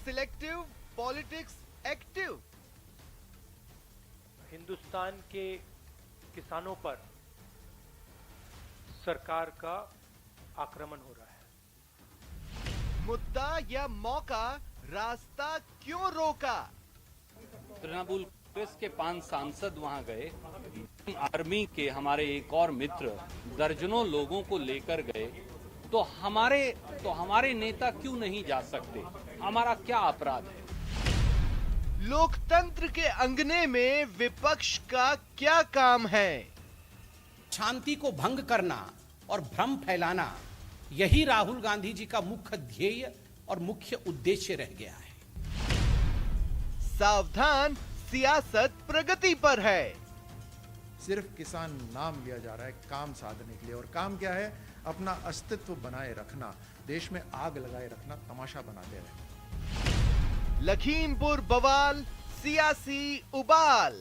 Selective, politics active. Hindustan के किसानों पर सरकार का आक्रमण हो रहा है। मुद्दा या मौका, रास्ता क्यों रोका? तृणमूल कांग्रेस के 5 सांसद वहां गए, आर्मी के हमारे एक और मित्र दर्जनों लोगों को लेकर गए, तो हमारे नेता क्यों नहीं जा सकते? हमारा क्या अपराध है? लोकतंत्र के अंगने में विपक्ष का क्या काम है? शांति को भंग करना और भ्रम फैलाना, यही राहुल गांधी जी का मुख्य ध्येय और मुख्य उद्देश्य रह गया है। सावधान, सियासत प्रगति पर है। सिर्फ किसान नाम लिया जा रहा है काम साधने के लिए, और काम क्या है? अपना अस्तित्व बनाए रखना, देश में आग लगाए रखना, तमाशा बनाते रहना। लखीमपुर बवाल, सियासी उबाल।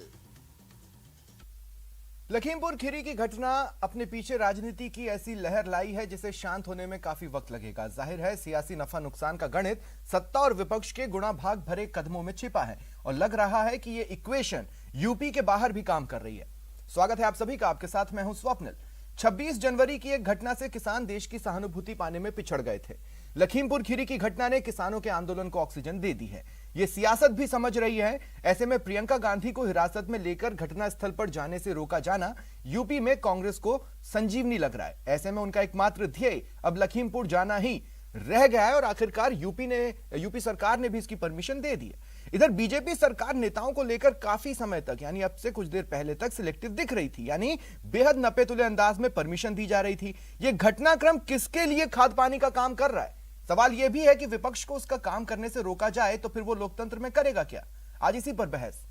लखीमपुर खीरी की घटना अपने पीछे राजनीति की ऐसी लहर लाई है जिसे शांत होने में काफी वक्त लगेगा। जाहिर है सियासी नफा नुकसान का गणित सत्ता और विपक्ष के गुणा भाग भरे कदमों में छिपा है और लग रहा है कि ये इक्वेशन यूपी के बाहर भी काम कर रही है। स्वागत है आप सभी का, आपके साथ मैं हूं स्वप्निल। 26 जनवरी की एक घटना से किसान देश की सहानुभूति पाने में पिछड़ गए थे। लखीमपुर खीरी की घटना ने किसानों के आंदोलन को ऑक्सीजन दे दी है। ये सियासत भी समझ रही है। ऐसे में प्रियंका गांधी को हिरासत में लेकर घटनास्थल पर जाने से रोका जाना यूपी में कांग्रेस को संजीवनी लग रहा है। ऐसे में उनका एकमात्र ध्येय अब लखीमपुर जाना ही रह गया है और आखिरकार यूपी सरकार ने भी इसकी परमिशन दे दी है। इधर बीजेपी सरकार नेताओं को लेकर काफी समय तक, यानी अब से कुछ देर पहले तक सिलेक्टिव दिख रही थी, यानी बेहद नपे-तुले अंदाज में परमिशन दी जा रही थी। यह घटनाक्रम किसके लिए खाद पानी का काम कर रहा है? सवाल यह भी है कि विपक्ष को उसका काम करने से रोका जाए तो फिर वो लोकतंत्र में करेगा क्या? आज इसी पर बहस।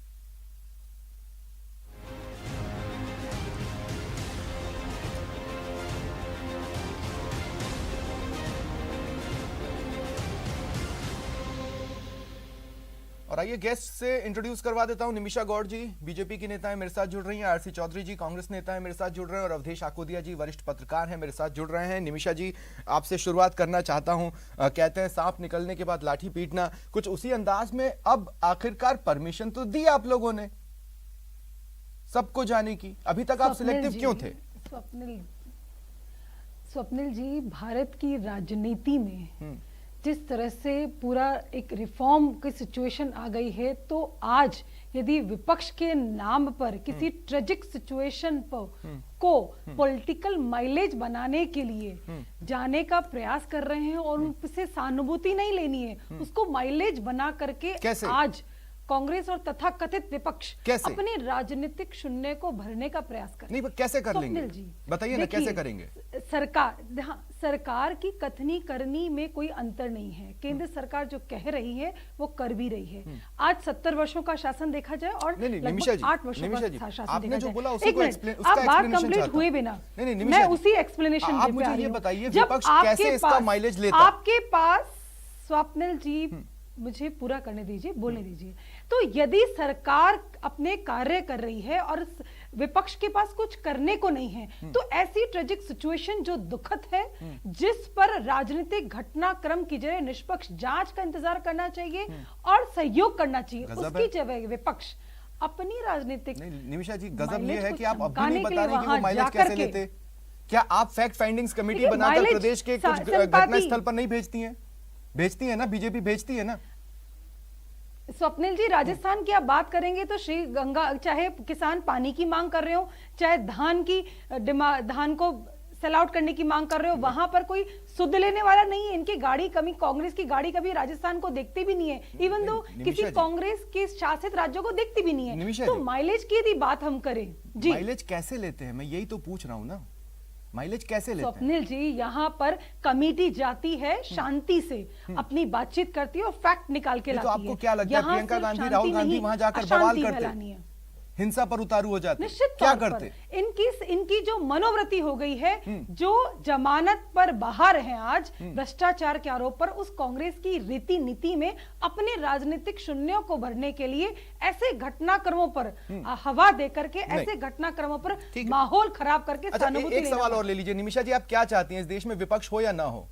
और आइए गेस्ट से इंट्रोड्यूस करवा देता हूं। निमिषा गौड़ जी बीजेपी की नेता है, मेरे साथ जुड़ रही हैं। आरसी चौधरी जी कांग्रेस नेता है, मेरे साथ जुड़ रहे हैं। और अवधेश आकोदिया जी वरिष्ठ पत्रकार हैं, मेरे साथ जुड़ रहे हैं। निमिषा जी आपसे शुरुआत करना चाहता हूं। कहते हैं सांप निकलने के बाद लाठी पीटना, कुछ उसी अंदाज में अब आखिरकार परमिशन तो दी आप लोगों ने सबको जाने की, अभी तक आप सिलेक्टिव क्यों थे? स्वप्निल जी, भारत की राजनीति में जिस तरह से पूरा एक रिफॉर्म की सिचुएशन आ गई है, तो आज यदि विपक्ष के नाम पर किसी ट्रेजिक सिचुएशन को पॉलिटिकल माइलेज बनाने के लिए जाने का प्रयास कर रहे हैं और उनसे सहानुभूति नहीं लेनी है, उसको माइलेज बना करके आज कांग्रेस और तथाकथित विपक्ष अपने राजनीतिक शून्य को भरने का प्रयास कर नहीं, पर कैसे कर लेंगे? बताइए ना, कैसे करेंगे? सरकार की कथनी करनी में कोई अंतर नहीं है। केंद्र सरकार जो कह रही है वो कर भी रही है। आज 70 वर्षों का शासन देखा जाए और लगभग 8 वर्षों का शासन देखा जाए। आप बात कंप्लीट हुए बिना मैं उसी एक्सप्लेनेशन आप मुझे ये बताइए, विपक्ष कैसे इसका माइलेज लेता है? आपके पास स्वप्निल जी, मुझे पूरा करने दीजिए, बोलने दीजिए। तो यदि सरकार अपने कार्य कर रही है और विपक्ष के पास कुछ करने को नहीं है, तो ऐसी ट्रेजिक सिचुएशन जो दुखद है, जिस पर राजनीतिक घटनाक्रम की जगह निष्पक्ष जांच का इंतजार करना चाहिए और सहयोग करना चाहिए, उसकी जगह विपक्ष अपनी राजनीतिक। निमिषा जी, गजब ये है कि आप अब भी नहीं बता रहे कि वो माइलेज कैसे लेते। क्या आप फैक्ट फाइंडिंग्स कमेटी बनाकर प्रदेश के कुछ घटनास्थल पर नहीं भेजती हैं? भेजती है ना, बीजेपी भेजती है ना। स्वप्निल जी, राजस्थान की आप बात करेंगे तो श्री गंगा, चाहे किसान पानी की मांग कर रहे हो, चाहे धान को सेल आउट करने की मांग कर रहे हो, वहां पर कोई सुध लेने वाला नहीं है। इनकी गाड़ी कभी, कांग्रेस की गाड़ी कभी राजस्थान को देखती भी नहीं है, इवन दो किसी कांग्रेस के शासित राज्यों को देखती भी नहीं है। तो माइलेज की यदि बात हम करें जी, माइलेज कैसे लेते हैं, मैं यही तो पूछ रहा हूं ना, माइलेज कैसे लेते हैं? स्वप्निल जी, यहाँ पर कमेटी जाती है, शांति से अपनी बातचीत करती है और फैक्ट निकाल के लाती है। तो आपको क्या लगता है प्रियंका गांधी, राहुल गांधी वहां जाकर बवाल करते, हिंसा पर उतारू हो जाते, निश्चित क्या तौर करते? पर इनकी जो मनोवृत्ति हो गई है, जो जमानत पर बाहर है आज भ्रष्टाचार के आरोप पर, उस कांग्रेस की रीति नीति में अपने राजनीतिक शून्यों को भरने के लिए ऐसे घटनाक्रमों पर हवा देकर के, ऐसे घटनाक्रमों पर माहौल खराब करके एक सवाल और ले लीजिए निमिषा जी, आप क्या चाहती हैं, इस देश में विपक्ष हो या ना हो?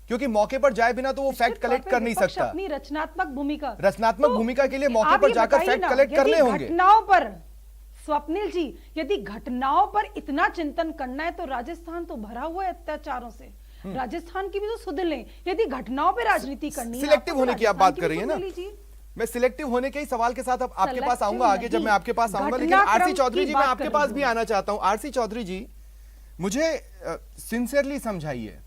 क्योंकि मौके पर जाए बिना तो वो फैक्ट कलेक्ट कर नहीं विपक्ष सकता। अपनी रचनात्मक रचनात्मक भूमिका के लिए मौके आप पर ये जाकर बताइए फैक्ट ना, कलेक्ट यदि करने होंगे। घटनाओं पर स्वप्निल जी, यदि घटनाओं पर इतना चिंतन करना है तो राजस्थान तो भरा हुआ है अत्याचारों से। राजस्थान की भी तो सुध लें। यदि घटनाओं पे राजनीति करनी है, सिलेक्टिव आपको होने की आप राजस्थान बात कर रही है भी ना। सुध ले लीजिए। मैं सिलेक्टिव होने के ही सवाल के साथ अब आपके पास Selective आऊंगा आगे, जब नहीं, मैं आपके पास आऊंगा, लेकिन घटनाक्रम आरसी चौधरी की जी मैं बात आपके कर पास रही भी हूं। आना चाहता हूं। आरसी चौधरी जी, मुझे सिंसियरली समझाइए,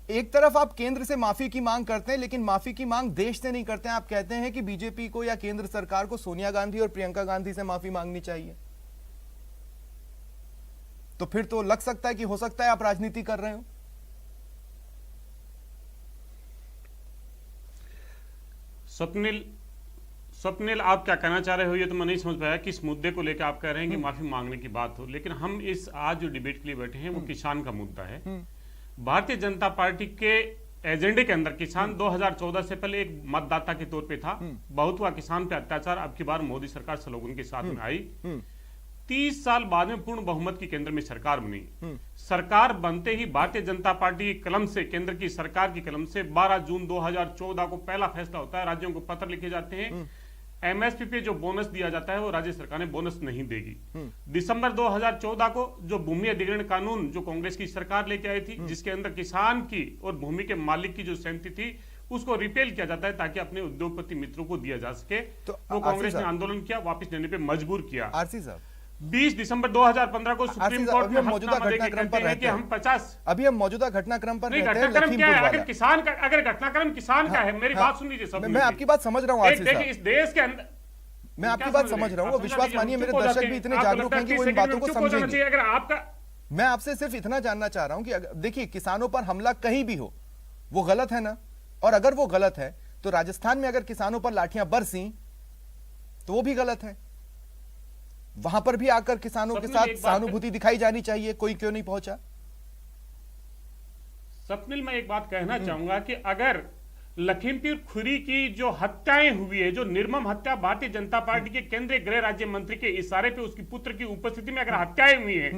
एक तरफ आप केंद्र से माफी की मांग करते हैं, लेकिन माफी की मांग देश से नहीं करते हैं। आप कहते हैं कि बीजेपी को या केंद्र सरकार को सोनिया गांधी और प्रियंका गांधी से माफी मांगनी चाहिए। तो फिर तो लग सकता है कि हो सकता है आप राजनीति कर रहे हो। स्वप्निल आप क्या कहना चाह रहे हो ये तो मैं नहीं समझ पाया। किस मुद्दे को लेकर आप कह रहे हैं कि माफी मांगने की बात हो, लेकिन हम इस आज जो डिबेट के लिए बैठे हैं वो किसान का मुद्दा है। भारतीय जनता पार्टी के एजेंडे के अंदर किसान 2014 से पहले एक मतदाता के तौर पे था। बहुत हुआ किसान पे अत्याचार, अब की बार मोदी सरकार स्लोगन के साथ में आई। 30 साल बाद में पूर्ण बहुमत की केंद्र में सरकार बनी। सरकार बनते ही भारतीय जनता पार्टी की कलम से, केंद्र की सरकार की कलम से 12 जून 2014 को पहला फैसला होता है। राज्यों को पत्र लिखे जाते हैं, एमएसपी पे जो बोनस दिया जाता है वो राज्य सरकार ने बोनस नहीं देगी। दिसंबर 2014 को जो भूमि अधिग्रहण कानून जो कांग्रेस की सरकार लेके आई थी, जिसके अंदर किसान की और भूमि के मालिक की जो सहमति थी उसको रिपेल किया जाता है ताकि अपने उद्योगपति मित्रों को दिया जा सके। तो वो कांग्रेस ने आंदोलन किया, वापस लेने पे मजबूर किया। आरसी साहब, 20 दिसंबर 2015 को सुप्रीम कोर्ट में मौजूदा घटनाक्रम पर रहते हैं हम 50 अभी हम मौजूदा घटनाक्रम पर नहीं, रहते हैं। घटनाक्रम क्या है? लखीमपुर अगर वाला। किसान का, अगर घटनाक्रम किसान का है, मेरी बात सुन लीजिए सब। मैं आपकी बात समझ रहा हूँ आरसी देखिए साहब, इस देश के अंदर मैं आपकी बात समझ रहा हूँ। विश्वास मानिए, मेरे दर्शक भी इतने जागरूक हैं कि वो इन बातों को समझेंगे। अगर आपका, मैं आपसे सिर्फ इतना जानना चाह रहा हूं कि देखिए, किसानों पर हमला कहीं भी हो वो गलत है ना, और अगर वो गलत है तो राजस्थान में अगर किसानों पर लाठियां बरसी तो वो भी गलत है। वहां पर भी आकर किसानों के साथ सहानुभूति दिखाई जानी चाहिए। कोई क्यों नहीं पहुंचा? स्वप्निल, मैं एक बात कहना चाहूंगा कि अगर लखीमपुर खीरी की जो हत्याएं हुई है, जो निर्मम हत्या भारतीय जनता पार्टी के केंद्रीय गृह राज्य मंत्री के इशारे पे उसकी पुत्र की उपस्थिति में अगर हत्याएं हुई हैं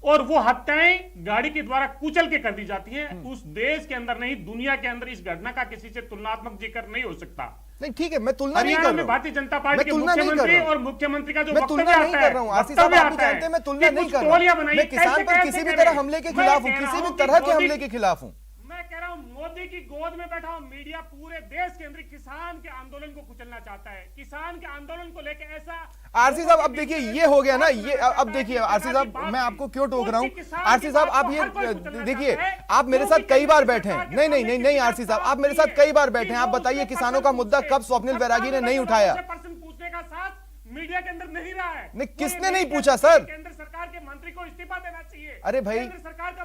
और वो हत्याएं गाड़ी के द्वारा कुचल के कर दी जाती हैं, उस देश के अंदर नहीं दुनिया के अंदर इस घटना का किसी से तुलनात्मक जिक्र नहीं हो सकता। नहीं, ठीक है, मैं तुलना नहीं कर हरियाणा रहा में हूं। भारतीय जनता पार्टी के तुलना नहीं कर मुख्यमंत्री रहा हूं। और मुख्यमंत्री का जो मैं तुलना नहीं कर रहा हूं आरसी साहब, आप भी जानते हैं मैं तुलना नहीं कर रहा हूं। मैं किसान पर किसी भी तरह हमले के खिलाफ हूं, किसी भी तरह के हमले के खिलाफ हूं। मैं कह रहा हूं मोदी की गोद में बैठा हूं मीडिया पूरे देश के अंदर किसान के आंदोलन को कुचलना चाहता है। किसान के आंदोलन को लेकर ऐसा आरसी साहब, अब देखिए ये हो गया ना, ये अब देखिए आरसी साहब, मैं आपको क्यों टोक रहा हूं। आरसी साहब, आप ये देखिए, आप मेरे साथ कई बार बैठे हैं। नहीं नहीं नहीं नहीं आरसी साहब, आप मेरे साथ कई बार बैठे हैं। आप बताइए किसानों का मुद्दा कब स्वप्निल बैरागी ने नहीं उठाया? पूछने का साथ मीडिया के अंदर नहीं रहा है। नहीं, किसने नहीं पूछा सर? केंद्र सरकार के मंत्री को इस्तीफा देना चाहिए। अरे भाई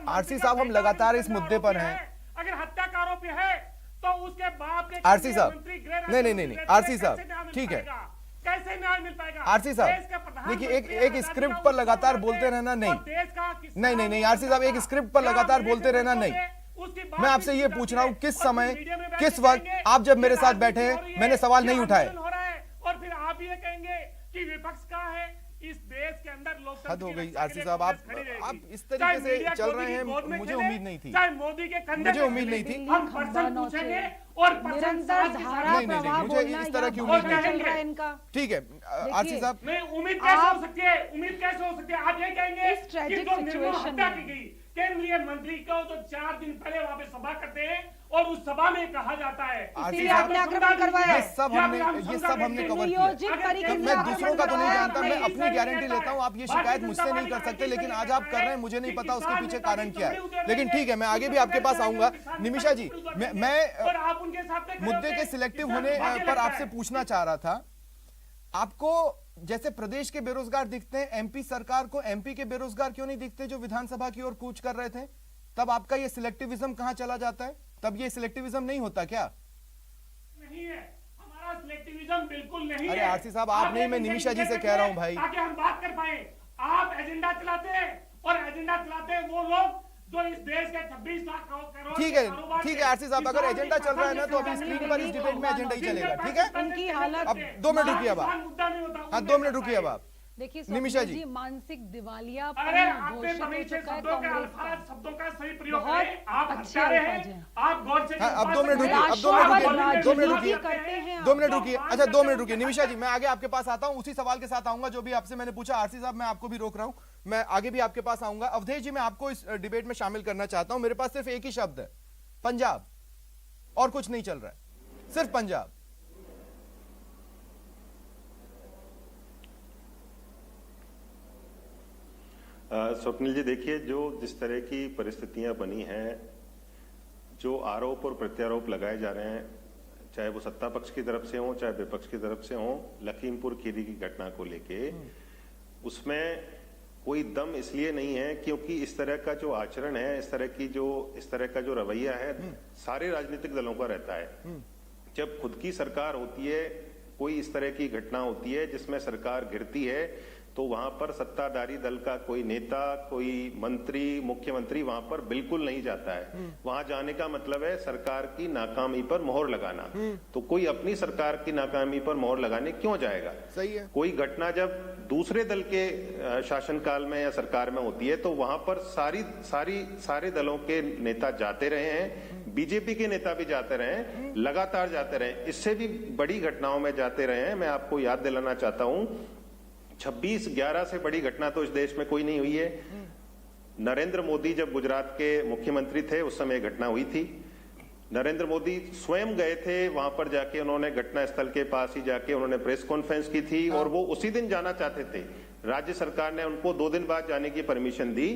आरसी साहब, हम लगातार इस मुद्दे पर हैं। अगर हत्या का आरोप है तो उसके बाप के आरसी साहब, नहीं नहीं नहीं आरसी साहब, ठीक है, कैसे न्याय मिल पाएगा? आरसी साहब देखिए, एक स्क्रिप्ट पर लगातार बोलते रहना नहीं, नहीं नहीं नहीं आरसी साहब, एक स्क्रिप्ट पर लगातार बोलते रहना नहीं। मैं आपसे ये पूछ रहा हूं, किस समय, किस वक्त आप जब मेरे साथ बैठे हैं मैंने सवाल नहीं उठाए? और फिर आप ये कहेंगे कि विपक्ष का है इस देश के अंदर। लोकतंत्र हद हो गई आरसी साहब, आप इस तरीके से चल रहे हैं, मुझे उम्मीद नहीं थी, चाहे मोदी के कंधे मुझे उम्मीद नहीं थी। हम पर्सन पूछेंगे और निरंतर धारा नहीं, नहीं, प्रवाह मुझे बोलना इस तरह की या उम्मीद भाषण नहीं चल रहा है थी। इनका। ठीक है आरसी साहब, नहीं, उम्मीद कैसे हो सकती है? उम्मीद कैसे हो सकती है? आप ये कहेंगे इस tragic कि जो निर्मम situation हत्या में की गई केंद्रीय मंत्री को तो 4 दिन पहले वहां पे सभा करते हैं और उस सभा में कहा जाता है इसीलिए आपने आक्रमण करवाया। ये सब हमने कवर किया। नियोजित मैं परिक्रमा दूसरों का तो नहीं जानता, मैं आपने अपनी गारंटी लेता हूं। आप ये शिकायत मुझसे नहीं कर सकते, लेकिन आज आप कर रहे हैं, मुझे नहीं पता उसके पीछे कारण क्या है। लेकिन ठीक है, मैं आगे भी आपके पास आऊंगा। निमिषा जी, मैं मुद्दे के सिलेक्टिव होने पर आपसे पूछना चाह रहा था, आपको जैसे प्रदेश के बेरोजगार दिखते हैं, एमपी सरकार को एमपी के बेरोजगार क्यों नहीं दिखते जो विधानसभा की ओर कूच कर रहे थे? तब आपका ये सिलेक्टिविज्म कहां चला जाता है? तब ये सिलेक्टिविज्म नहीं होता क्या? नहीं है, हमारा सिलेक्टिविज्म बिल्कुल नहीं है। अरे आरसी साहब, आप नहीं, मैं निमिषा जी से कह रहा हूं भाई, ताकि हम बात कर पाए। आप एजेंडा चलाते हैं और एजेंडा चलाते हैं वो लोग जो इस देश के 26 लाख करोड़ ठीक है आरसी साहब, अगर एजेंडा चल रहा है ना तो अभी स्क्रीन पर इस डिबेट में एजेंडा ही चलेगा। ठीक है, उनकी हालत अब 2 मिनट रुकिए अब आप, हाँ 2 मिनट रुकिए अब आप। देखिए निमिषा स्वप्निल जी, मानसिक दिवालिया अरे आपने तमीज़ से शब्दों का सही प्रयोग करें। आप हत्यारे हैं, आप गौर से हाँ, अब 2 मिनट रुकिए, अब 2 मिनट रुकिए, 2 मिनट रुकिए, करते हैं 2 मिनट रुकिए। अच्छा 2 मिनट रुकिए निमिषा जी, मैं आगे आपके पास आता हूं, उसी सवाल के साथ आऊंगा जो भी आपसे मैंने पूछा। आरसी साहब मैं आपको भी रोक रहा हूं, मैं आगे भी आपके पास आऊंगा। अवधेश जी मैं आपको इस डिबेट में शामिल करना चाहता हूं। मेरे पास सिर्फ एक ही शब्द है, पंजाब, और कुछ नहीं चल रहा है, सिर्फ पंजाब। स्वप्निल जी देखिए, जो जिस तरह की परिस्थितियां बनी हैं, जो आरोप और प्रत्यारोप लगाए जा रहे हैं, चाहे वो सत्ता पक्ष की तरफ से हो चाहे विपक्ष की तरफ से हो, लखीमपुर खीरी की घटना को लेके, उसमें कोई दम इसलिए नहीं है क्योंकि इस तरह का जो आचरण है, इस तरह का जो रवैया है, सारे राजनीतिक दलों का रहता है। जब खुद की सरकार होती है, कोई इस तरह की घटना होती है जिसमें सरकार गिरती है, तो वहां पर सत्ताधारी दल का कोई नेता, कोई मंत्री, मुख्यमंत्री वहां पर बिल्कुल नहीं जाता है। वहां जाने का मतलब है सरकार की नाकामी पर मोहर लगाना। तो कोई अपनी सरकार की नाकामी पर मोहर लगाने क्यों जाएगा? सही है। कोई घटना जब दूसरे दल के शासनकाल में या सरकार में होती है तो वहां पर सारे दलों के नेता जाते रहे हैं, बीजेपी के नेता भी जाते रहे हैं, लगातार जाते रहे, इससे भी बड़ी घटनाओं में जाते रहे हैं। मैं आपको याद दिलाना चाहता हूं, 26/11 से बड़ी घटना तो इस देश में कोई नहीं हुई है। नरेंद्र मोदी जब गुजरात के मुख्यमंत्री थे उस समय घटना हुई थी। नरेंद्र मोदी स्वयं गए थे वहां पर, जाके उन्होंने घटना स्थल के पास ही जाके उन्होंने प्रेस कॉन्फ्रेंस की थी और वो उसी दिन जाना चाहते थे। राज्य सरकार ने उनको 2 दिन बाद जाने की परमिशन दी।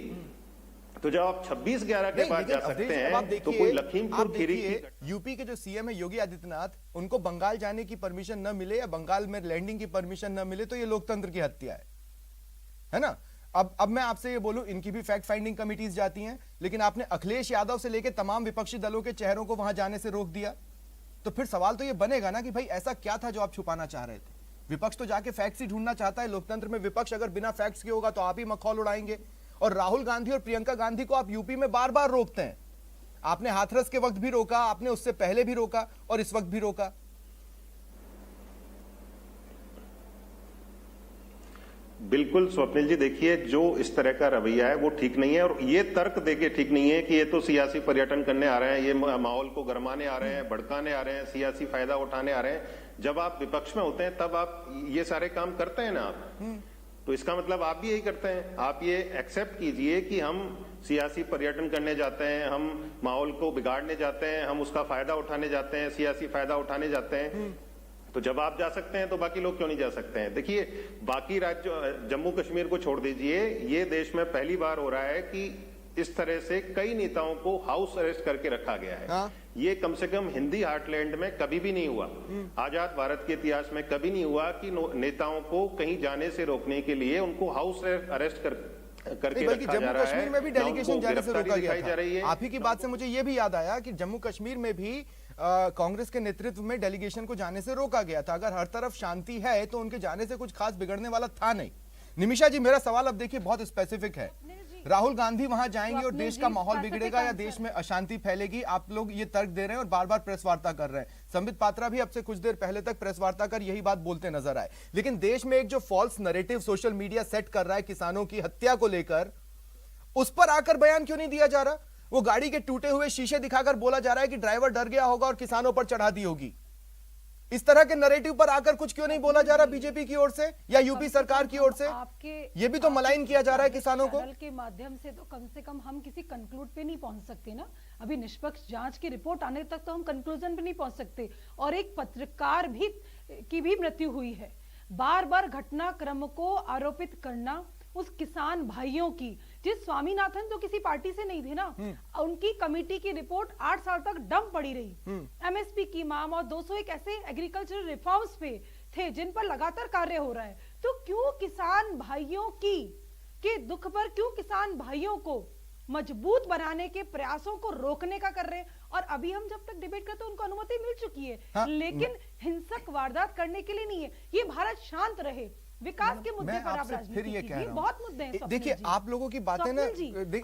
तो जब आप 26/11 के बाद जा सकते हैं तो कोई लखीमपुर खीरी की, यूपी के जो सीएम है योगी आदित्यनाथ, उनको बंगाल जाने की परमिशन न मिले या बंगाल में लैंडिंग की परमिशन न मिले तो ये लोकतंत्र की हत्या है ना? अब मैं आपसे ये बोलूं, इनकी भी फैक्ट फाइंडिंग कमिटीज जाती हैं, लेकिन आपने अखिलेश यादव से लेकर तमाम विपक्षी दलों के चेहरों को वहां जाने से रोक दिया। तो फिर सवाल तो ये बनेगा ना कि भाई ऐसा क्या था जो आप छुपाना चाह रहे थे? विपक्ष तो जाके फैक्ट्स ही ढूंढना चाहता है। लोकतंत्र में विपक्ष अगर बिना फैक्ट्स के होगा तो आप ही मखौल उड़ाएंगे। और राहुल गांधी और प्रियंका गांधी को आप यूपी में बार बार रोकते हैं। आपने हाथरस के वक्त भी रोका, आपने उससे पहले भी रोका और इस वक्त भी रोका। बिल्कुल स्वप्निल जी, देखिए जो इस तरह का रवैया है वो ठीक नहीं है और ये तर्क देके ठीक नहीं है कि ये तो सियासी पर्यटन करने आ रहे हैं, ये माहौल को गरमाने आ रहे हैं, भड़काने आ रहे हैं, सियासी फायदा उठाने आ रहे हैं। जब आप विपक्ष में होते हैं तब आप ये सारे काम करते हैं ना आप, तो इसका मतलब आप भी यही करते हैं। आप ये एक्सेप्ट कीजिए कि हम सियासी पर्यटन करने जाते हैं, हम माहौल को बिगाड़ने जाते हैं, हम उसका फायदा उठाने जाते हैं, सियासी फायदा उठाने जाते हैं। तो जब आप जा सकते हैं तो बाकी लोग क्यों नहीं जा सकते हैं? देखिए, बाकी राज्य, जम्मू कश्मीर को छोड़ दीजिए, ये देश में पहली बार हो रहा है कि इस तरह से कई नेताओं को हाउस अरेस्ट करके रखा गया है। हाँ? ये कम से कम हिंदी हार्टलैंड में कभी भी नहीं हुआ। आजाद भारत के इतिहास में कभी नहीं हुआ कि नेताओं को कहीं जाने से रोकने के लिए उनको हाउस अरेस्ट करके बल्कि रखा जा जम्मू रहा कश्मीर है, में भी डेलीगेशन जाने से रोका गया जा रही है। था। आप ही की बात से मुझे यह भी याद आया कि जम्मू कश्मीर में भी कांग्रेस के नेतृत्व में डेलीगेशन को जाने से रोका गया था। अगर हर तरफ शांति है तो उनके जाने से कुछ खास बिगड़ने वाला था नहीं। निमिषा जी, मेरा सवाल अब देखिए बहुत स्पेसिफिक है। राहुल गांधी वहां जाएंगे और देश का माहौल बिगड़ेगा या देश में अशांति फैलेगी? आप लोग ये तर्क दे रहे हैं और बार बार प्रेस वार्ता कर रहे हैं। संबित पात्रा भी अब से कुछ देर पहले तक प्रेस वार्ता कर यही बात बोलते नजर आए। लेकिन देश में एक जो false narrative social media set कर रहा है किसानों की हत्या को लेकर, उस पर आकर बयान क्यों नहीं दिया जा रहा? वो गाड़ी के टूटे हुए शीशे दिखाकर बोला जा रहा है कि ड्राइवर डर गया होगा और किसानों पर चढ़ा दी होगी। इस तरह के नैरेटिव पर आकर कुछ क्यों नहीं बोला जा रहा बीजेपी की ओर से या यूपी सरकार की ओर से? ये भी तो मलाइन किया जा रहा है किसानों को। के माध्यम से तो कम से कम हम किसी कंक्लूड पे नहीं पहुंच सकते ना। अभी निष्पक्ष जांच की रिपोर्ट आने तक तो हम कंक्लूजन पे नहीं पहुंच सकते। और एक पत्रकार की भी मृत्यु हुई है। बार बार घटनाक्रम को आरोपित करना उस किसान भाइयों की, जिस स्वामीनाथन तो किसी पार्टी से नहीं थे ना, उनकी कमेटी की रिपोर्ट 8 साल तक डम पड़ी रही। एमएसपी की मांग और 201 ऐसे एग्रीकल्चरल रिफॉर्म्स पे थे जिन पर लगातार कार्य हो रहा है। तो क्यों किसान भाइयों के दुख पर, क्यों किसान भाइयों को मजबूत बनाने के प्रयासों को रोकने का कर रहे हैं? और अभी हम जब तक डिबेट करते हैं उनको अनुमति मिल चुकी है। हाँ, लेकिन हिंसक वारदात करने के लिए नहीं है। ये भारत शांत रहे, विकास के मुद्दे पर आप राजनीति कीजिए। बहुत मुद्दे हैं। देखिए, आप लोगों की बातें ना,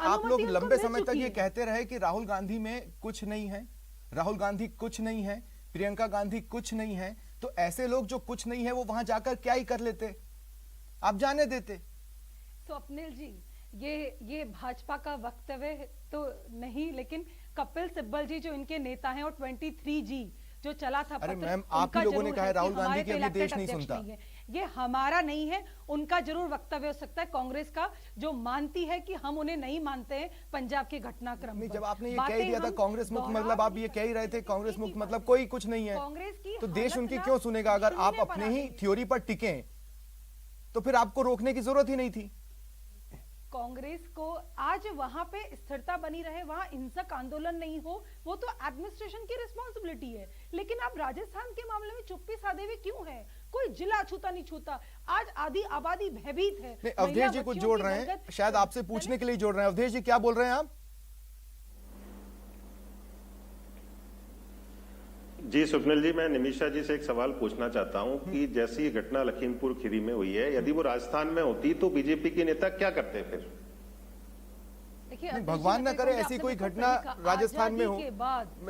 आप लोग लंबे समय तक ये कहते रहे कि राहुल गांधी में कुछ नहीं है, राहुल गांधी कुछ नहीं है, प्रियंका गांधी कुछ नहीं है। तो ऐसे लोग जो कुछ नहीं है वो वहां जाकर क्या ही कर लेते? आप जाने देते। स्वप्निल जी, ये भाजपा का वक्तव्य तो नहीं, लेकिन कपिल सिब्बल जी जो इनके नेता हैं, और 23G जो चला था, अरे मैम, आप ही लोगों ने कहा है राहुल गांधी की अपने देश नहीं सुनता। ये हमारा नहीं है, उनका जरूर वक्तव्य हो सकता है, कांग्रेस का, जो मानती है कि हम उन्हें नहीं मानते हैं पंजाब के घटनाक्रम पर। जब आपने ये कह ही दिया था कांग्रेस मुक्त, मतलब आप ये कह ही रहे थे कांग्रेस मुक्त मतलब कोई कुछ नहीं है, कांग्रेस की तो देश उनकी क्यों सुनेगा? अगर आप अपने ही थ्योरी पर टिके तो फिर आपको रोकने की जरूरत ही नहीं थी। कांग्रेस को आज वहां पे स्थिरता बनी रहे, वहां हिंसक आंदोलन नहीं हो, वो तो एडमिनिस्ट्रेशन की रिस्पॉन्सिबिलिटी है। लेकिन आप राजस्थान के मामले में चुप्पी साधे हुए क्यों है? कोई जिला छूता नहीं छूता, आज आधी आबादी भयभीत है। अवधेश जी को जोड़ रहे हैं, शायद आपसे पूछने के लिए जोड़ रहे हैं। अवधेश जी क्या बोल रहे हैं आप? जी स्वप्निल जी, मैं निमिषा जी से एक सवाल पूछना चाहता हूं कि जैसी ये घटना लखीमपुर खीरी में हुई है, यदि वो राजस्थान में होती तो बीजेपी के नेता क्या करते फिर? देखिए, भगवान ना करे ऐसी कोई घटना राजस्थान में हो,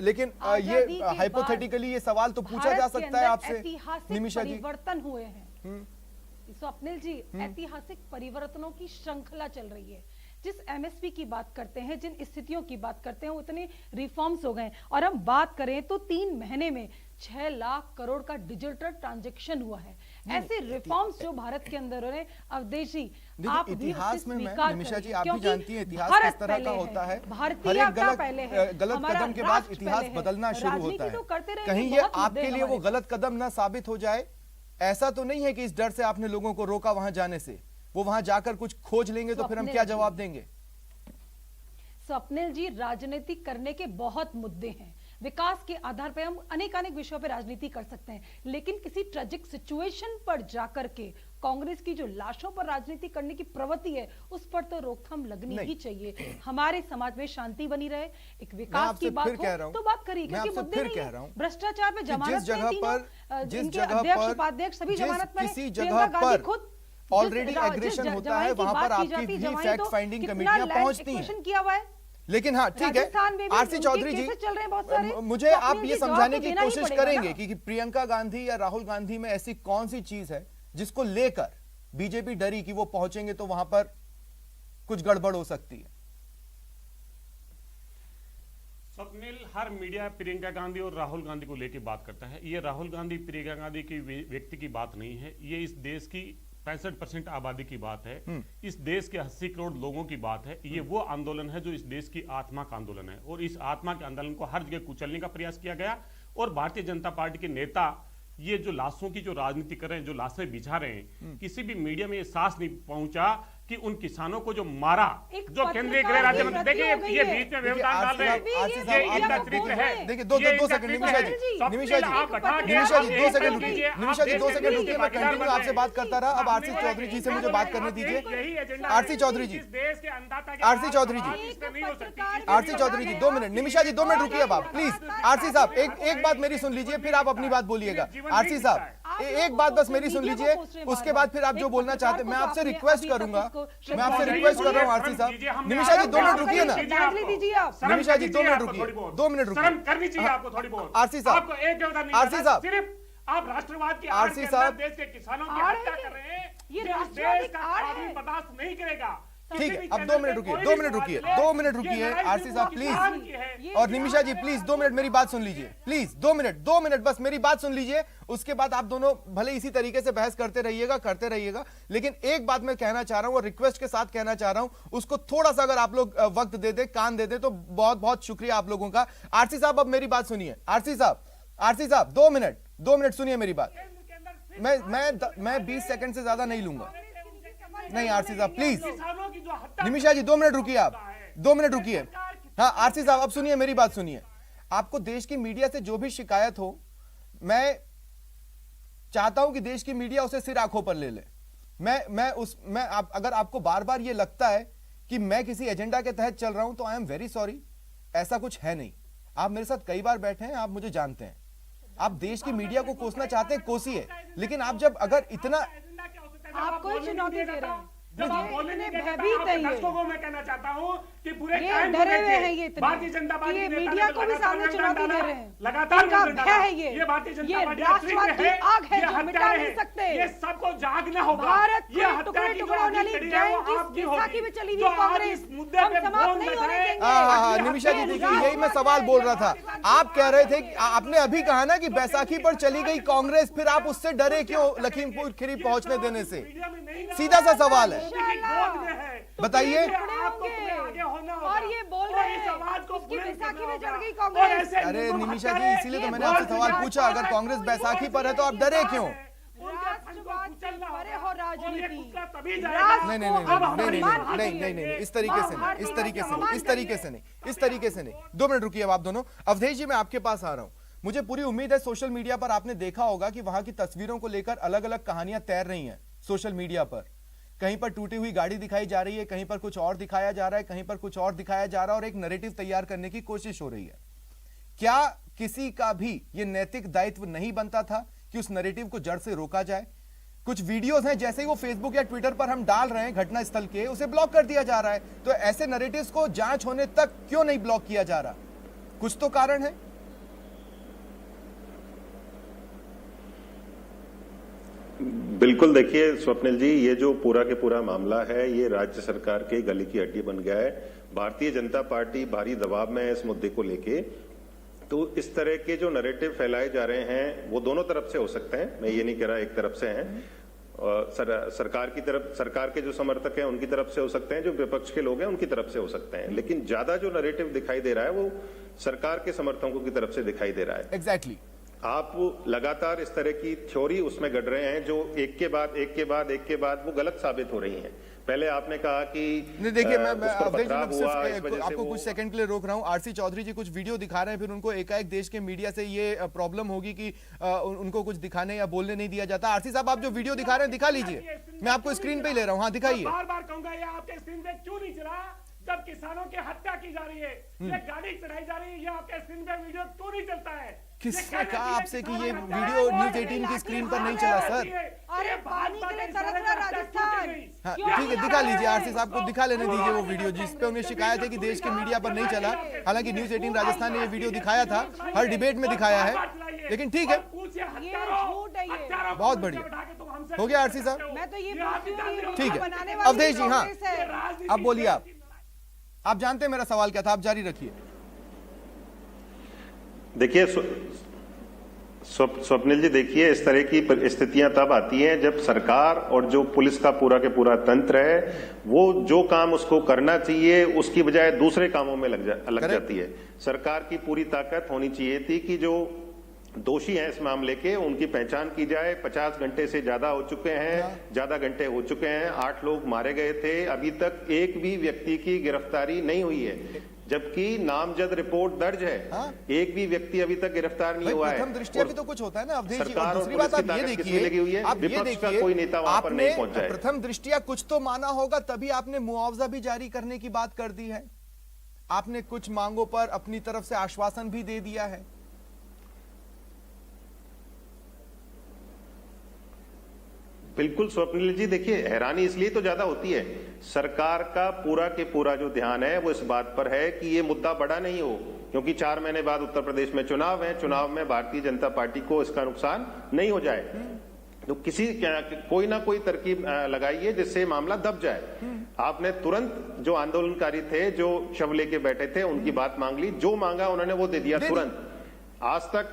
लेकिन ये हाइपोथेटिकली ये सवाल तो पूछा जा सकता है आपसे। निमिषा जी, परिवर्तन हुए हैं स्वप्निल जी, ऐतिहासिक परिवर्तनों की श्रृंखला चल रही है। जिस एमएसपी की बात करते हैं, जिन स्थितियों की बात करते हैं, उतने रिफॉर्म्स हो गए। और हम बात करें तो 3 महीने में 6 लाख करोड़ का डिजिटल ट्रांजैक्शन हुआ है। ऐसे रिफॉर्म्स जो भारत के अंदर हो रहे, अवधेश जी, आप इतिहास में निमिषा जी आप भी जानती हैं इतिहास किस तरह का होता है। हर एक गलत कदम के बाद इतिहास बदलना शुरू होता है। कहीं ये आपके लिए वो गलत कदम ना साबित हो जाए, ऐसा तो नहीं है कि इस डर से आपने लोगों को रोका वहां जाने से। वो वहां जाकर कुछ खोज लेंगे तो फिर हम क्या जवाब देंगे? स्वप्निल जी, राजनीति करने के बहुत मुद्दे हैं। विकास के आधार पर हम अनेक विषयों पर राजनीति कर सकते हैं, लेकिन किसी ट्रेजिक सिचुएशन पर जाकर के कांग्रेस की जो लाशों पर राजनीति करने की प्रवृत्ति है, उस पर तो रोकथाम लगनी ही चाहिए। हमारे समाज में शांति बनी रहे, एक विकास की बात हो तो बात करिए, क्योंकि मुद्दे नहीं है। भ्रष्टाचार पे जमानत में जिस जगह पर उपाध्यक्ष सभी जमानत में, किसी जगह पर ऑलरेडी एग्रेशन होता है, वहां पर आपकी भी फैक्ट फाइंडिंग कमेटियां पहुंचती हैं। किया हुआ है। लेकिन हाँ ठीक है, आरसी चौधरी जी, मुझे आप ये समझाने की कोशिश करेंगे कि प्रियंका गांधी या राहुल गांधी में ऐसी कौन सी चीज है जिसको लेकर बीजेपी डरी कि वो पहुंचेंगे तो वहां पर कुछ गड़बड़ हो सकती है? स्वप्निल, हर मीडिया प्रियंका गांधी और राहुल गांधी को लेकर बात करता है। ये राहुल गांधी प्रियंका गांधी की व्यक्ति की बात नहीं है, ये इस देश की 65% आबादी की बात है, इस देश के 80 करोड़ लोगों की बात है। ये वो आंदोलन है जो इस देश की आत्मा का आंदोलन है, और इस आत्मा के आंदोलन को हर जगह कुचलने का प्रयास किया गया। और भारतीय जनता पार्टी के नेता ये जो लाशों की जो राजनीति कर रहे हैं, जो लाशें बिछा रहे हैं, किसी भी मीडिया में ये साहस नहीं पहुंचा कि उन किसानों को जो मारा, जो केंद्रीय गृह राज्य मंत्री, देखिए ये बीच में व्यवधान डाल रहे हैं, ये इनका चरित्र है। देखिए दो सेकंड निमिषा जी, 2 सेकंड रुकिए। निमिषा जी 2 सेकंड रुकिए, मैं कंटिन्यू आपसे बात करता रहा। अब आरसी चौधरी जी से मुझे बात करने दीजिए। आरसी चौधरी जी, आरसी चौधरी जी, आरसी चौधरी जी 2 मिनट। निमिषा जी 2 मिनट रुकिए अब आप प्लीज। आरसी साहब एक बात मेरी सुन लीजिए, फिर आप अपनी बात बोलिएगा। आरसी साहब एक बात बस मेरी सुन लीजिए, उसके बाद फिर आप जो बोलना चाहते हैं। मैं आपसे रिक्वेस्ट करूंगा, मैं आपसे रिक्वेस्ट कर रहा हूं आरसी साहब। निमिषा जी 2 मिनट रुकिए ना। निमिषा जी 2 मिनट रुकिए, 2 मिनट रुकिए। करनी चाहिए आपको थोड़ी बहुत। आरसी साहब, आरसी साहब, सिर्फ आप राष्ट्रवाद की आरसी साहब, देश के किसानों की हत्या कर रहे हैं, ये देश का आदमी बर्दाश्त नहीं करेगा। ठीक है, अब 2 मिनट रुकिए, 2 मिनट रुकिए, 2 मिनट रुकिए आरसी साहब प्लीज। और निमिषा जी प्लीज 2 मिनट मेरी बात सुन लीजिए, प्लीज 2 मिनट बस मेरी बात सुन लीजिए। उसके बाद आप दोनों भले इसी तरीके से बहस करते रहिएगा, लेकिन एक बात मैं कहना चाह रहा हूं और रिक्वेस्ट के साथ कहना चाह रहा हूं, उसको थोड़ा सा अगर आप लोग वक्त दे दे, कान दे दे, तो बहुत बहुत शुक्रिया आप लोगों का। आरसी साहब अब मेरी बात सुनिए। आरसी साहब 2 मिनट सुनिए मेरी बात। मैं 20 सेकंड से ज्यादा नहीं लूंगा। नहीं आरसी साहब प्लीज। निमिषा जी 2 मिनट रुकिए, आप 2 मिनट रुकिए। हाँ आरसी साहब अब सुनिए मेरी बात सुनिए। आपको देश की मीडिया से जो भी शिकायत हो, मैं चाहता हूं कि देश की मीडिया उसे सिर आंखों पर ले ले। अगर आपको बार बार ये लगता है कि मैं किसी एजेंडा के तहत चल रहा हूं, तो आई एम वेरी सॉरी, ऐसा कुछ है नहीं। आप मेरे साथ कई बार बैठे हैं, आप मुझे जानते हैं। आप देश की मीडिया को कोसना चाहते हैं, कोसिए, लेकिन आप जब अगर इतना आपको चुनौती दे रहे हैं, जब आप बोलने नहीं देते, भयभीत है ये। दर्शकों को मैं कहना चाहता हूँ कि पूरे ये टाइम डरे हुए हैं ये इतने भारतीय जनता पार्टी ये के नेता मीडिया ने को भी लगातार सामने चुनौती दे रहे हैं। लगातार इनका नजर भय डाला। है ये भारतीय जनता ये पार्टी राष्ट्रवाद की आग है जो मिटा हत्यारे नहीं हैं। सकते। ये सबको जागना होगा। भारत ये के हत्या टुकड़े की जो टुकड़े होने आधी वाली कड़ी है, वो गैंग आपकी जिस होगी। बैसाखी में चली जो हुई आज कांग्रेस इस मुद्दे हम पे समाप्त बोल नहीं रहे होने हैं। देंगे। निमिषा जी देखिए, यही मैं सवाल बोल रहा था। आप कह रहे थे, आपने अभी कहा ना कि बैसाखी पर चली गई कांग्रेस, फिर आप उससे डरे क्यों लखीमपुर खीरी पहुंचने देने से? सीधा सा सवाल है, बताइए। और ये बोल रहे हैं उसकी बैसाखी में जड़ गई कांग्रेस। अरे निमिषा जी, इसीलिए तो मैंने आपसे सवाल पूछा, अगर कांग्रेस बैसाखी पर है तो आप डरे क्यों? राष्ट्रवाद से परे हो राजनीति। नहीं नहीं नहीं नहीं नहीं नहीं, इस तरीके से नहीं, इस तरीके से नहीं, इस तरीके से नहीं, इस तरीके से नहीं। 2 मिनट रुकिए अब आप दोनों। अवधेश जी, मैं आपके पास आ रहा हूं। मुझे पूरी उम्मीद है सोशल मीडिया पर आपने देखा होगा कि वहां की तस्वीरों को लेकर अलग अलग कहानियां तैर रही हैं सोशल मीडिया पर। कहीं पर टूटी हुई गाड़ी दिखाई जा रही है, कहीं पर कुछ और दिखाया जा रहा है, कहीं पर कुछ और दिखाया जा रहा है, और एक नैरेटिव तैयार करने की कोशिश हो रही है। क्या किसी का भी यह नैतिक दायित्व नहीं बनता था कि उस नैरेटिव को जड़ से रोका जाए? कुछ वीडियोस हैं, जैसे ही वो फेसबुक या ट्विटर पर हम डाल रहे हैं घटना स्थल के, उसे ब्लॉक कर दिया जा रहा है। तो ऐसे नैरेटिव्स को जांच होने तक क्यों नहीं ब्लॉक किया जा रहा? कुछ तो कारण है। बिल्कुल, देखिए स्वप्निल जी, ये जो पूरा के पूरा मामला है, ये राज्य सरकार के गले की हड्डी बन गया है। भारतीय जनता पार्टी भारी दबाव में है इस मुद्दे को लेके। तो इस तरह के जो नैरेटिव फैलाए जा रहे हैं वो दोनों तरफ से हो सकते हैं, मैं ये नहीं कह रहा एक तरफ से हैं। सरकार की तरफ, सरकार के जो समर्थक हैं उनकी तरफ से हो सकते हैं, जो विपक्ष के लोग हैं उनकी तरफ से हो सकते हैं, लेकिन ज्यादा जो नैरेटिव दिखाई दे रहा है वो सरकार के समर्थकों की तरफ से दिखाई दे रहा है। एग्जैक्टली। आप लगातार इस तरह की थ्योरी उसमें गढ़ रहे हैं जो एक के बाद एक के बाद एक के बाद वो गलत साबित हो रही हैं। पहले आपने कहा कि नहीं, देखिए मैं आपको कुछ सेकंड के लिए रोक रहा हूं। आरसी चौधरी जी कुछ वीडियो दिखा रहे हैं, फिर उनको एकाएक देश के मीडिया से ये प्रॉब्लम होगी कि उनको कुछ दिखाने या बोलने नहीं दिया जाता। आरसी साहब, आप जो वीडियो दिखा रहे हैं दिखा लीजिए, मैं आपको स्क्रीन पे ही ले रहा हूं। हाँ, दिखाइए। बार बार कहूंगा, ये आपके स्क्रीन पे क्यों नहीं चला जब किसानों की हत्या की जा रही है, ये गाड़ी चढ़ाई जा रही है, ये आपके स्क्रीन पे वीडियो क्यों नहीं चलता है? किसने कहा आपसे कि ये वीडियो न्यूज 18 की स्क्रीन पर नहीं चला सर? अरे पानी के लिए तरस रहा राजस्थान। हाँ ठीक है, दिखा लीजिए। आरसी साहब को दिखा लेने दीजिए वो वीडियो जिसपे उन्हें शिकायत है कि देश के मीडिया पर नहीं चला। हालांकि न्यूज 18 राजस्थान ने ये वीडियो दिखाया था, हर डिबेट में दिखाया है, लेकिन ठीक है, बहुत बढ़िया हो गया। आरसी साहब, मैं तो ये ठीक है। अवधेश जी, हाँ अब बोलिए। आप जानते हैं मेरा सवाल क्या था, आप जारी रखिए। देखिए स्वप्निल जी, देखिए इस तरह की स्थितियां तब आती हैं जब सरकार और जो पुलिस का पूरा के पूरा तंत्र है वो जो काम उसको करना चाहिए उसकी बजाय दूसरे कामों में लग जाती है। सरकार की पूरी ताकत होनी चाहिए थी कि जो दोषी हैं इस मामले के उनकी पहचान की जाए। 50 घंटे से ज्यादा हो चुके हैं, ज्यादा घंटे हो चुके हैं, 8 लोग मारे गए थे, अभी तक एक भी व्यक्ति की गिरफ्तारी नहीं हुई है, जबकि नामजद रिपोर्ट दर्ज है। एक भी व्यक्ति अभी तक गिरफ्तार नहीं हुआ है। प्रथम दृष्टया भी तो कुछ होता है ना अवधेश जी। और दूसरी बात आप ये देखिए, आप ये देखिए, कोई नेता वहां पर नहीं पहुंचा है। प्रथम दृष्टया कुछ तो माना होगा, तभी आपने मुआवजा भी जारी करने की बात कर दी है। आपने कुछ मांगों पर अपनी तरफ से आश्वासन भी दे दिया है। बिल्कुल स्वप्निल जी, देखिए हैरानी इसलिए तो ज्यादा होती है, सरकार का पूरा के पूरा जो ध्यान है वो इस बात पर है कि ये मुद्दा बड़ा नहीं हो, क्योंकि 4 महीने बाद उत्तर प्रदेश में चुनाव है, चुनाव में भारतीय जनता पार्टी को इसका नुकसान नहीं हो जाए। तो कोई ना कोई तरकीब लगाइए जिससे मामला दब जाए। आपने तुरंत जो आंदोलनकारी थे, जो शव लेके बैठे थे, उनकी बात मांग ली, जो मांगा उन्होंने वो दे दिया तुरंत। आज तक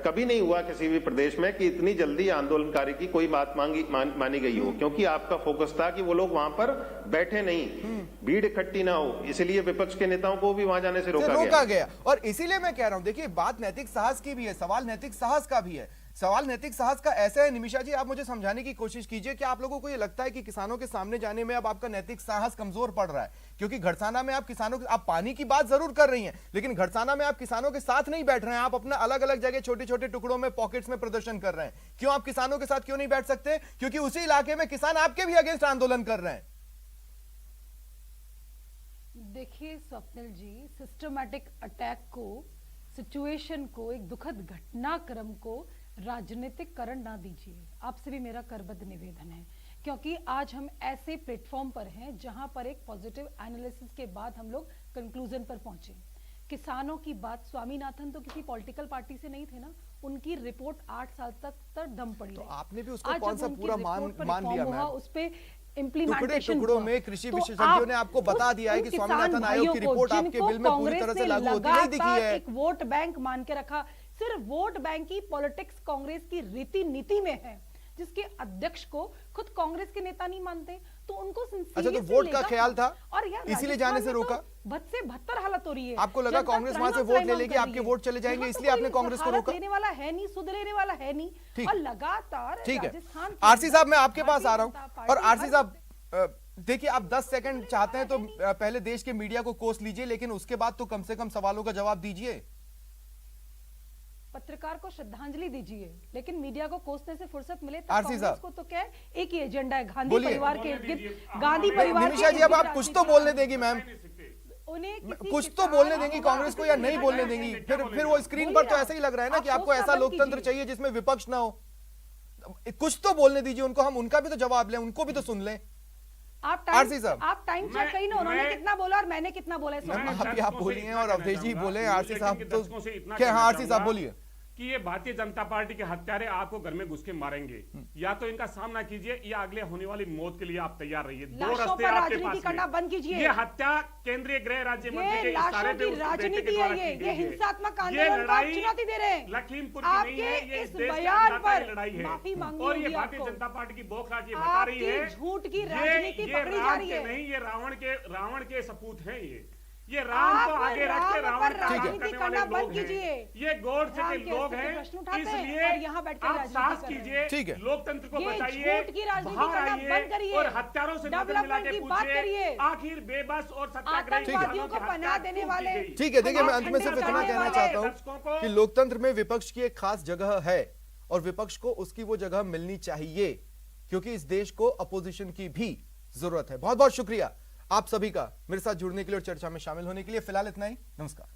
कभी नहीं हुआ किसी भी प्रदेश में कि इतनी जल्दी आंदोलनकारी की कोई बात मानी गई हो, क्योंकि आपका फोकस था कि वो लोग वहां पर बैठे नहीं, भीड़ इकट्ठी ना हो, इसलिए विपक्ष के नेताओं को भी वहां जाने से रोका गया। और इसीलिए मैं कह रहा हूं, देखिए बात नैतिक साहस की भी है, सवाल नैतिक साहस का भी है। सवाल नैतिक साहस का ऐसा है, निमिषा जी आप मुझे समझाने की कोशिश कीजिए कि आप लोगों को ये लगता है कि किसानों के सामने जाने में अब आपका नैतिक साहस कमजोर पड़ रहा है? क्योंकि घड़साना में आप पानी की बात जरूर कर रही हैं, लेकिन घड़साना में आप किसानों के साथ नहीं बैठ रहे हैं, आप अपना अलग अलग जगह छोटे छोटे टुकड़ों में पॉकेट्स में प्रदर्शन कर रहे हैं। क्यों आप किसानों के साथ क्यों नहीं बैठ सकते? क्योंकि उसी इलाके में किसान आपके भी अगेंस्ट आंदोलन कर रहे हैं। देखिए स्वप्निल जी, सिस्टमैटिक अटैक को, सिचुएशन को, एक दुखद घटनाक्रम को राजनीतिक करण ना दीजिए। आपसे भी मेरा करबद्ध निवेदन है क्योंकि आज हम ऐसे प्लेटफॉर्म पर हैं जहां पर एक पॉजिटिव एनालिसिस के बाद हम लोग कंक्लूजन पर पहुंचे। किसानों की बात, स्वामीनाथन तो किसी पॉलिटिकल पार्टी से नहीं थे ना, उनकी रिपोर्ट 8 साल तक दम पड़ी तो रही। आपने भी उसको आज कौन जब सा उनकी पूरा रिपोर्ट पर मान लिया रिफॉर्म हुआ, मैम? उस पे टुकड़े इम्प्लीमेंटेशन टुकड़ों हुआ। में कृषि तो विशेषज्ञों ने आपको उस- बता दिया है उन कि किसान स्वामीनाथन आयोग की भाइयों को, रिपोर्ट आपके जिनको बिल में पूरी कांग्रेस तरह से ने लागू होती नहीं दिखी लगातार है। एक वोट बैंक मान के रखा, सिर्फ वोट बैंक की पॉलिटिक्स कांग्रेस की रीति नीति में है, जिसके अध्यक्ष को खुद कांग्रेस के नेता नहीं मानते, तो उनको अच्छा, तो वोट का ख्याल था, और यार इसीलिए जाने से रोका? बद से बदतर हालत हो रही है। आपको लगा जनता कांग्रेस वहां से त्राहिमाम वोट ले कर लेगी, रही आपके है। वोट चले जाएंगे, यहाँ तो इसलिए कोई आपने कांग्रेस को सहारा रोका? लेने वाला है नहीं, सुध लेने वाला है नहीं। ठीक। और लगातार ठीक है, राजस्थान के आरसी साहब मैं अंदर आपके पास आ रहा भारतीय हूं। जनता और आरसी पार्टी साहब देखिए, आप 10 सेकंड चाहते हैं तो पहले देश के मीडिया को कोस लीजिए, लेकिन उसके बाद तो कम से कम सवालों का जवाब दीजिए। पत्रकार को श्रद्धांजलि दीजिए, लेकिन मीडिया को कोसने से फुर्सत मिले तो आरसी कांग्रेस साहब। को तो क्या है, एक ही एजेंडा है, गांधी बोलिए। परिवार के बोलने इर्द दीजिए। गिर्द, गांधी परिवार के निमिषा जी, अब आप कुछ तो बोलने देंगी मैम, उन्हें किसी कुछ तो किसान- बोलने देंगी कांग्रेस को या नहीं बोलने देंगी? फिर वो स्क्रीन पर तो बोलिए ऐसा ही लग रहा है ना आप कि आपको सोच ऐसा समझ लोकतंत्र कीजिए। चाहिए जिसमें विपक्ष ना हो। कुछ तो बोलने दीजिए उनको, हम उनका भी तो जवाब लें, उनको भी तो सुन लें। आप आरसी साहब। आप टाइम चेक करिए ना, उन्होंने कितना बोला और मैंने कितना बोला है। मैम, सब- अभी आप बोलिए और अवधेश जी बोले, आरसी साहब तो क्या? क्या हाँ, आरसी साहब बोलिए। कि ये भारतीय जनता पार्टी के हत्यारे आपको घर में घुस के मारेंगे, या तो इनका सामना कीजिए या अगले होने वाली मौत के लिए आप तैयार रहिए। दो लाशों रास्ते पर आपके राजनीति पास करना हैं। बंद कीजिए। ये हत्या केंद्रीय गृह राज्य मंत्री ये के इशारे लाशों पे की उसके बेटे राजनीति के द्वारा है की ये गई है। हिंसात्मक ये आंदोलन को आप लड़ाई चुनौती दे रहे हैं। लखीमपुर की नहीं आपके है, ये इस देश के बयान अन्नदाता की पर लड़ाई है। माफी मांगनी और ये होगी भारतीय आपको। जनता पार्टी की बौखलाहट ये बता रही है, आपकी झूठ की ये राजनीति पकड़ी जा राम रही के है। नहीं, ये रावण के सपूत हैं। ये राम को आप आगे रख के राम रावण पर का काम राजनीति करने करना वाले बंद लोग कीजिए। हैं। ये गॉड से राम के के लोग अस्तित्व हैं, प्रश्न उठाते हैं इसलिए और यहाँ बैठकर आप राजनीति साहस कर रहे हैं। कीजिए, ठीक है। लोकतंत्र को ये बचाइए, झूठ की राजनीति बाहर करना आइए बंद करिए। और हत्यारों से नजर मिला डेवलपमेंट के की बात पूछिए, करिए। आखिर बेबस और सत्याग्रही आतंकवादियों को पनाह देने वाले ठीक है, देखिए मैं अंत में ठंडे सिर्फ इतना कराने कहना वाले चाहता दर्शकों हूं को- कि लोकतंत्र में विपक्ष की एक खास जगह है और विपक्ष को उसकी वो जगह मिलनी चाहिए, क्योंकि इस देश को अपोजिशन की भी जरूरत है। बहुत बहुत शुक्रिया आप सभी का मेरे साथ जुड़ने के लिए और चर्चा में शामिल होने के लिए। फिलहाल इतना ही, नमस्कार।